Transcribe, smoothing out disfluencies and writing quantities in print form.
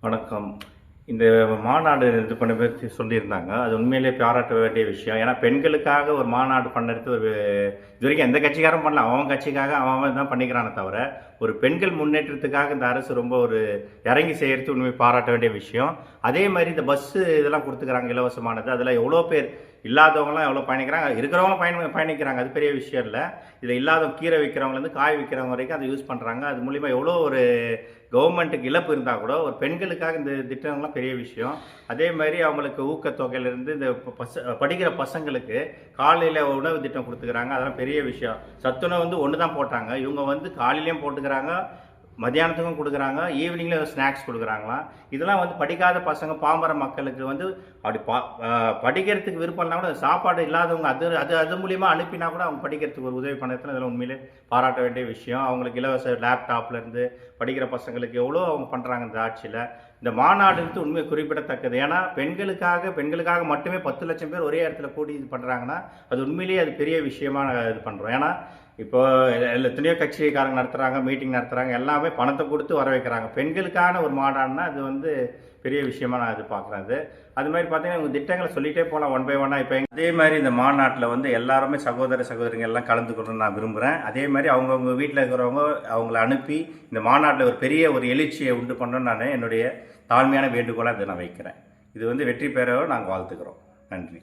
வணக்கம். இந்த மாநாடு இது பண்ண பத்தி சொல்லியிருந்தாங்க. அது உண்மையிலேயே பாராட்ட வேண்டிய விஷயம். ஏன்னா பெண்களுக்காக ஒரு மாநாடு பண்ணறது இதுவரைக்கும் எந்த கட்சிக்காரரும் பண்ணல. அவன் கட்சிக்காக அவன் தான் பண்ணிக்கிறானே தவிர, ஒரு பெண்கள் முன்னேற்றத்துக்காக இந்த அரசு ரொம்ப ஒரு இறங்கி செய்யறது உண்மையை பாராட்ட வேண்டிய விஷயம். அதே மாதிரி இந்த பஸ்ஸு இதெல்லாம் குடுத்துக்கிறாங்க இலவசமானது. அதில் எவ்வளோ பேர் இல்லாதவங்கலாம் எவ்வளோ பயணிக்கிறாங்க, இருக்கிறவங்களும் பயணிக்கிறாங்க. அது பெரிய விஷயம் இல்ல. இதில இல்லாதவங்க கீரை விக்கிறவங்கலேருந்து காய் விக்கிறவங்க வரைக்கும் அதை யூஸ் பண்றாங்க. அது மூலியமா எவ்வளோ ஒரு கவர்மெண்ட்டுக்கு இழப்பு இருந்தால் கூட ஒரு பெண்களுக்காக இந்த திட்டங்கள்லாம் பெரிய விஷயம். அதே மாதிரி அவங்களுக்கு ஊக்கத்தொகையிலேருந்து இந்த படிக்கிற பசங்களுக்கு காலையில் உணவு திட்டம் கொடுத்துக்கிறாங்க. அதெல்லாம் பெரிய விஷயம். சத்துணவு வந்து ஒன்று தான் போட்டாங்க. இவங்க வந்து காலையிலையும் போட்டுக்கிறாங்க, மத்தியானத்துக்கும் கொடுக்குறாங்க, ஈவினிங்கில் ஸ்நாக்ஸ் கொடுக்குறாங்களாம். இதெல்லாம் வந்து படிக்காத பசங்க பாமர மக்களுக்கு வந்து அப்படி படிக்கிறதுக்கு விருப்பம் இல்லைனா கூட சாப்பாடு இல்லாதவங்க அது அது அது மூலியமாக அனுப்பினா கூட அவங்க படிக்கிறதுக்கு ஒரு உதவி பண்ணுறதுல இதெல்லாம் உண்மையிலே பாராட்ட வேண்டிய விஷயம். அவங்களுக்கு இலவச லேப்டாப்லேருந்து படிக்கிற பசங்களுக்கு எவ்வளோ அவங்க பண்ணுறாங்க இந்த ஆட்சியில். இந்த மாநாடுன்றது உண்மை குறிப்பிடத்தக்கது. ஏன்னா பெண்களுக்காக மட்டுமே 10 லட்சம் பேர் ஒரே இடத்துல கூடி இது பண்ணுறாங்கன்னா அது உண்மையிலேயே அது பெரிய விஷயமா இது பண்ணுறோம். ஏன்னா இப்போ எத்தனையோ கட்சிக்காரங்க நடத்துகிறாங்க, மீட்டிங் நடத்துகிறாங்க, எல்லாமே பணத்தை கொடுத்து வர வைக்கிறாங்க. பெண்களுக்கான ஒரு மாநாடுனா அது வந்து பெரிய விஷயமா நான் எதிர்பார்க்குறேன். அது மாதிரி பார்த்தீங்கன்னா உங்கள் திட்டங்களை சொல்லிகிட்டே போகலாம் ஒன் பை ஒன்னாக. இப்போ அதே மாதிரி இந்த மாநாட்டில் வந்து எல்லாருமே சகோதரிங்க எல்லாம் கலந்துக்கணும்னு நான் விரும்புகிறேன். அதே மாதிரி அவங்கவுங்க வீட்டில் இருக்கிறவங்க அவங்கள அனுப்பி இந்த மாநாட்டில் ஒரு பெரிய ஒரு எழுச்சியை உண்டு பண்ணணும்னு நான் என்னுடைய தாழ்மையான வேண்டுகோளாக இதை நான் வைக்கிறேன். இது வந்து வெற்றி பெறவும் நாங்கள் வாழ்த்துக்கிறோம். நன்றி.